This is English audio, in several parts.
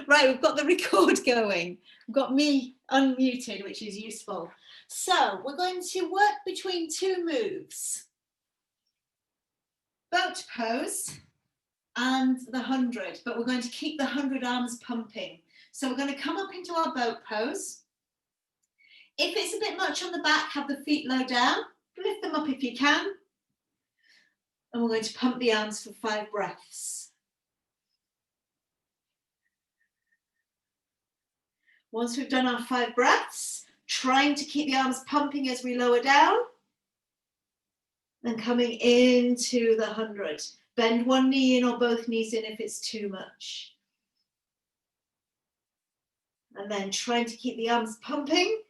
Right, we've got the record going. We've got me unmuted, which is useful. So we're going to work between two moves. Boat pose and the 100, but we're going to keep the 100 arms pumping. So we're going to come up into our boat pose. If it's a bit much on the back, have the feet low down. Lift them up if you can. And we're going to pump the arms for 5 breaths. Once we've done our 5 breaths, trying to keep the arms pumping as we lower down, and coming into the 100. Bend one knee in or both knees in if it's too much. And then trying to keep the arms pumping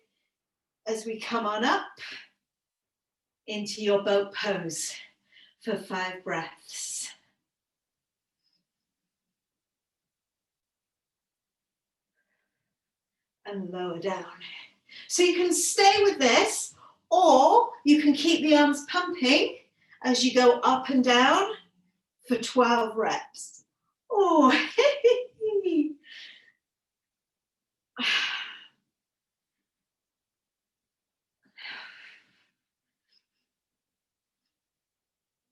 as we come on up into your boat pose for 5 breaths. And lower down. So you can stay with this, or you can keep the arms pumping as you go up and down for 12 reps. Oh,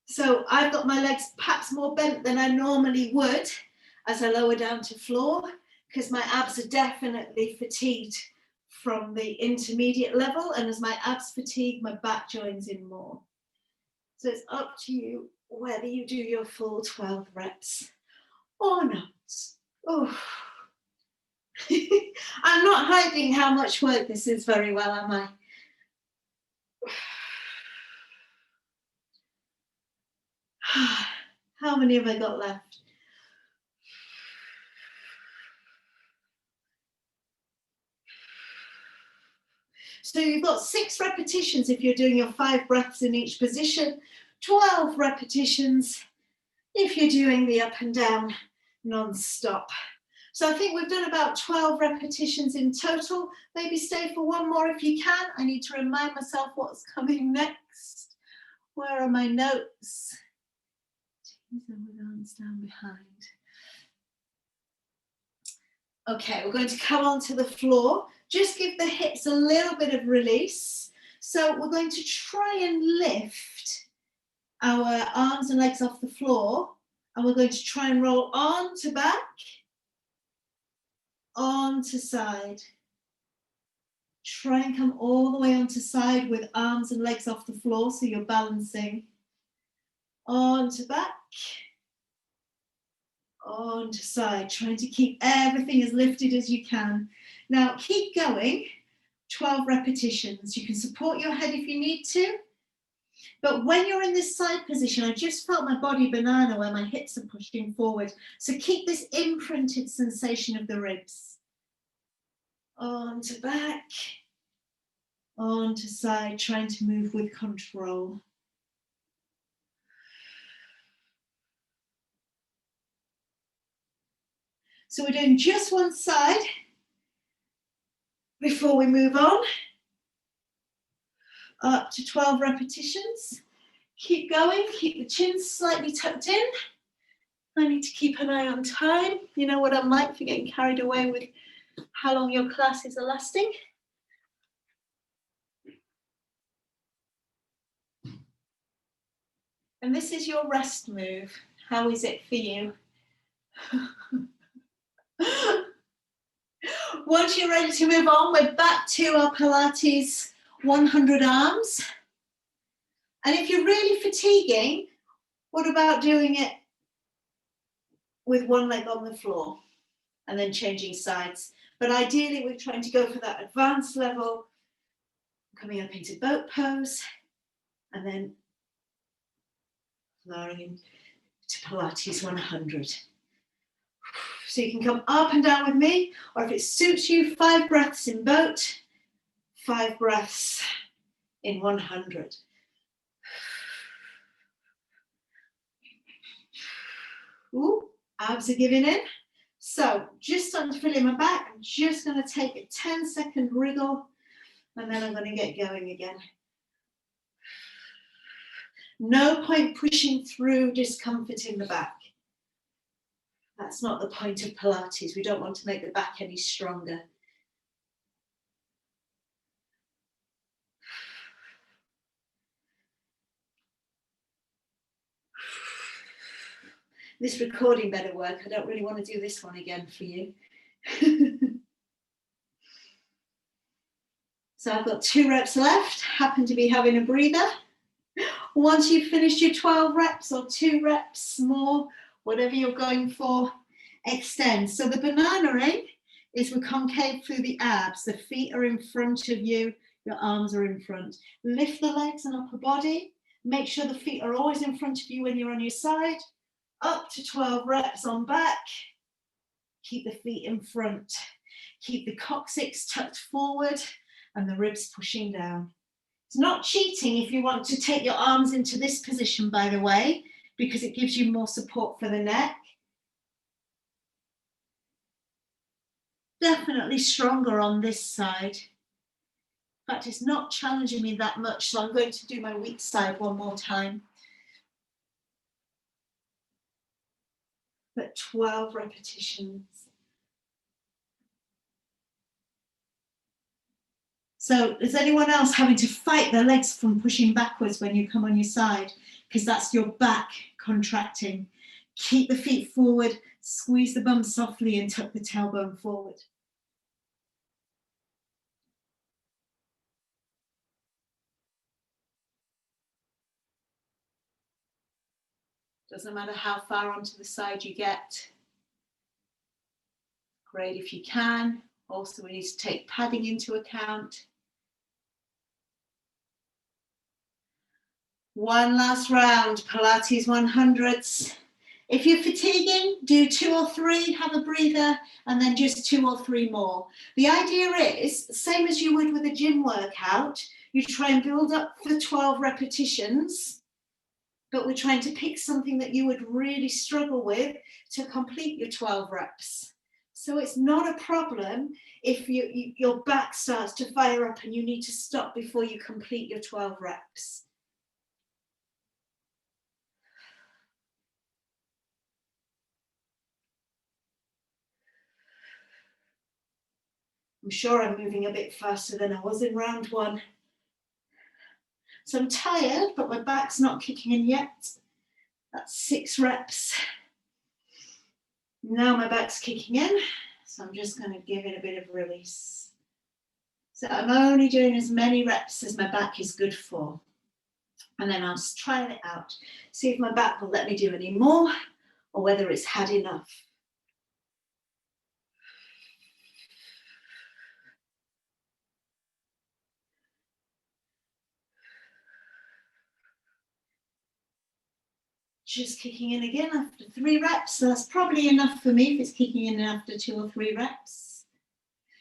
so I've got my legs perhaps more bent than I normally would as I lower down to floor, because my abs are definitely fatigued from the intermediate level, and as my abs fatigue, my back joins in more. So it's up to you whether you do your full 12 reps or not. Oh. I'm not hiding how much work this is very well, am I? How many have I got left? So you've got 6 repetitions if you're doing your 5 breaths in each position, 12 repetitions if you're doing the up and down non-stop. So I think we've done about 12 repetitions in total. Maybe stay for one more if you can. I need to remind myself what's coming next. Where are my notes? With arms down behind. Okay, we're going to come onto the floor. Just give the hips a little bit of release. So we're going to try and lift our arms and legs off the floor, and we're going to try and roll on to back, on to side. Try and come all the way onto side with arms and legs off the floor so you're balancing. On to back, on to side, trying to keep everything as lifted as you can. Now keep going, 12 repetitions. You can support your head if you need to, but when you're in this side position, I just felt my body banana where my hips are pushing forward. So keep this imprinted sensation of the ribs. On to back, on to side, trying to move with control. So we're doing just one side before we move on. Up to 12 repetitions. Keep going, keep the chin slightly tucked in. I need to keep an eye on time. You know what I'm like for getting carried away with how long your classes are lasting. And this is your rest move. How is it for you? Once you're ready to move on, we're back to our Pilates 100 arms. And if you're really fatiguing, what about doing it with one leg on the floor and then changing sides? But ideally, we're trying to go for that advanced level, coming up into boat pose, and then lowering into Pilates 100. So you can come up and down with me, or if it suits you, 5 breaths in boat, 5 breaths in 100. Ooh, abs are giving in. So just on filling my back, I'm just going to take a 10-second wriggle, and then I'm going to get going again. No point pushing through discomfort in the back. That's not the point of Pilates. We don't want to make the back any stronger. This recording better work. I don't really want to do this one again for you. So I've got 2 reps left. Happen to be having a breather. Once you've finished your 12 reps or 2 reps more, whatever you're going for, extend. So the banana-ing is we're concave through the abs. The feet are in front of you. Your arms are in front. Lift the legs and upper body. Make sure the feet are always in front of you when you're on your side. Up to 12 reps on back. Keep the feet in front. Keep the coccyx tucked forward and the ribs pushing down. It's not cheating if you want to take your arms into this position, by the way, because it gives you more support for the neck. Definitely stronger on this side. In fact, it's not challenging me that much, so I'm going to do my weak side one more time. But 12 repetitions. So is anyone else having to fight their legs from pushing backwards when you come on your side? Because that's your back contracting. Keep the feet forward, squeeze the bum softly and tuck the tailbone forward. Doesn't matter how far onto the side you get. Great if you can. Also, we need to take padding into account. One last round, Pilates 100s. If you're fatiguing, do 2 or 3, have a breather, and then just 2 or 3 more. The idea is, same as you would with a gym workout, you try and build up for 12 repetitions, but we're trying to pick something that you would really struggle with to complete your 12 reps. So it's not a problem if your back starts to fire up and you need to stop before you complete your 12 reps. I'm sure I'm moving a bit faster than I was in round 1. So I'm tired, but my back's not kicking in yet. That's 6 reps. Now my back's kicking in, so I'm just going to give it a bit of release. So I'm only doing as many reps as my back is good for. And then I'll try it out, see if my back will let me do any more or whether it's had enough. Just kicking in again after 3 reps. So that's probably enough for me if it's kicking in after 2 or 3 reps.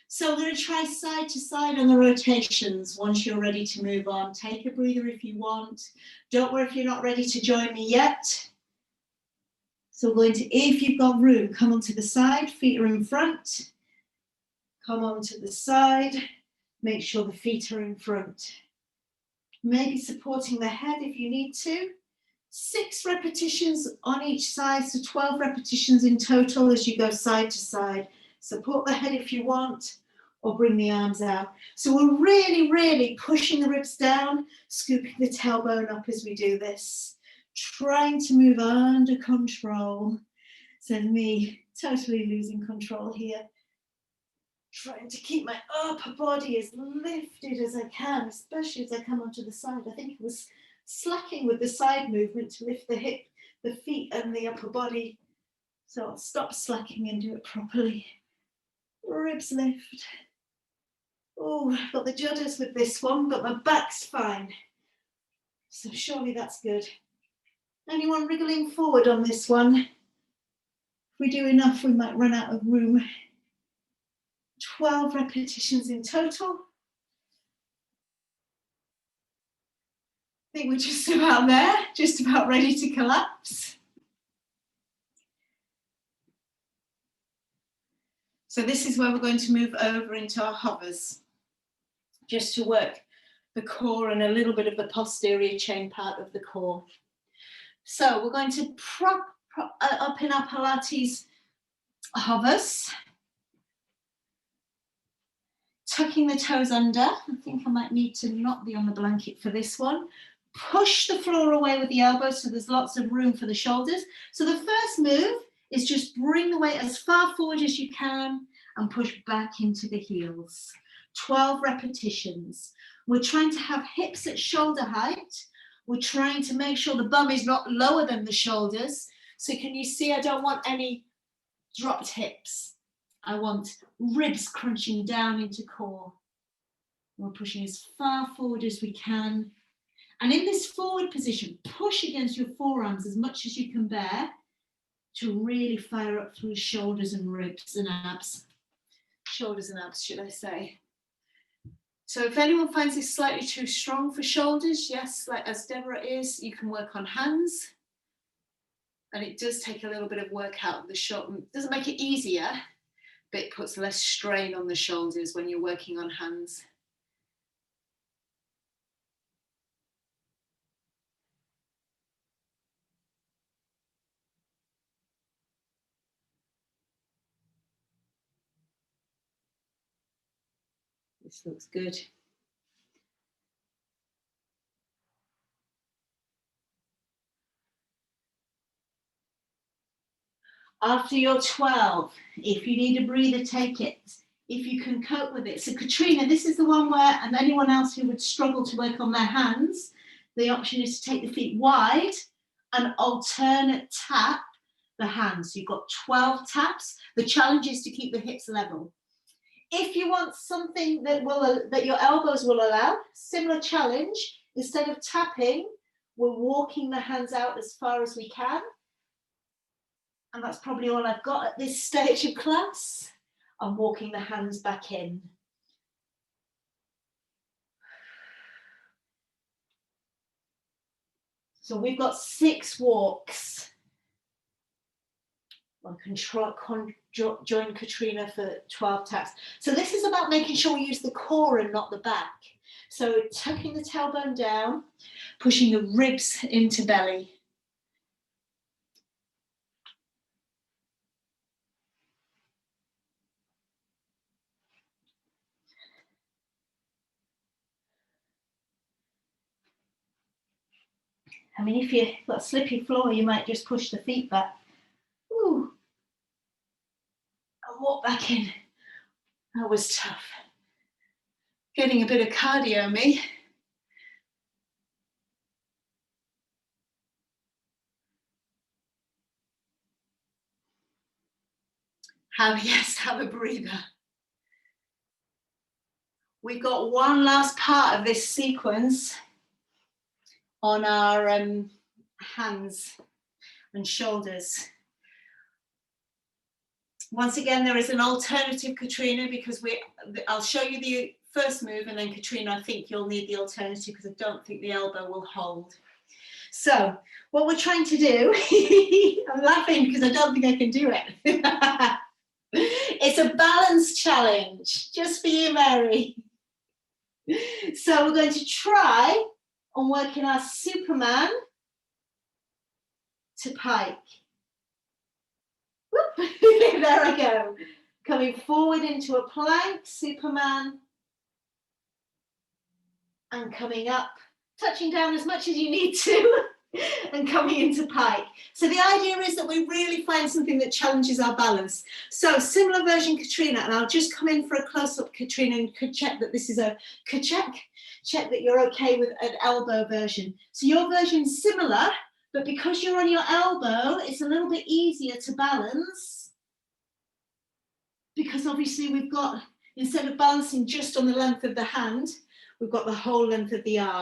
So we're going to try side to side on the rotations once you're ready to move on. Take a breather if you want. Don't worry if you're not ready to join me yet. So we're going to, if you've got room, come onto the side, feet are in front. Come onto the side, make sure the feet are in front. Maybe supporting the head if you need to. 6 repetitions on each side, so 12 repetitions in total as you go side to side. Support the head if you want, or bring the arms out. So we're really, really pushing the ribs down, scooping the tailbone up as we do this. Trying to move under control. So me totally losing control here. Trying to keep my upper body as lifted as I can, especially as I come onto the side. I think it was slacking with the side movement to lift the hip, the feet and the upper body. So I'll stop slacking and do it properly. Ribs lift. Oh, I've got the judders with this one, but my back's fine. So surely that's good. Anyone wriggling forward on this one? If we do enough, we might run out of room. 12 repetitions in total. I think we're just about there, just about ready to collapse. So this is where we're going to move over into our hovers, just to work the core and a little bit of the posterior chain part of the core. So we're going to prop up in our Pilates hovers. Tucking the toes under. I think I might need to not be on the blanket for this one. Push the floor away with the elbows so there's lots of room for the shoulders. So the first move is just bring the weight as far forward as you can and push back into the heels. 12 repetitions. We're trying to have hips at shoulder height. We're trying to make sure the bum is not lower than the shoulders. So can you see I don't want any dropped hips. I want ribs crunching down into core. We're pushing as far forward as we can. And in this forward position, push against your forearms as much as you can bear to really fire up through shoulders and ribs and abs. Shoulders and abs, should I say. So if anyone finds this slightly too strong for shoulders, yes, like as Deborah is, you can work on hands. And it does take a little bit of work out of the shoulder. It doesn't make it easier, but it puts less strain on the shoulders when you're working on hands. This looks good. After your 12, if you need a breather, take it. If you can cope with it. So Katrina, this is the one where, and anyone else who would struggle to work on their hands, the option is to take the feet wide and alternate tap the hands. You've got 12 taps. The challenge is to keep the hips level. If you want something that your elbows will allow, similar challenge, instead of tapping, we're walking the hands out as far as we can. And that's probably all I've got at this stage of class. I'm walking the hands back in. So we've got 6 walks. I can join Katrina for 12 taps. So this is about making sure we use the core and not the back. So tucking the tailbone down, pushing the ribs into belly. I mean, if you've got a slippy floor, you might just push the feet back. Ooh. And walk back in. That was tough. Getting a bit of cardio, me. Have a breather. We've got one last part of this sequence on our hands and shoulders. Once again, there is an alternative, Katrina, because I'll show you the first move, and then Katrina, I think you'll need the alternative because I don't think the elbow will hold. So what we're trying to do, I'm laughing because I don't think I can do it. It's a balance challenge, just for you, Mary. So we're going to try on working our Superman to pike. Whoop. There I go. Coming forward into a plank, Superman, and coming up, touching down as much as you need to, and coming into pike. So the idea is that we really find something that challenges our balance. So similar version, Katrina, and I'll just come in for a close-up, Katrina, and could check that this is check that you're okay with an elbow version. So your version's similar, but because you're on your elbow, it's a little bit easier to balance, because obviously we've got, instead of balancing just on the length of the hand, we've got the whole length of the arm.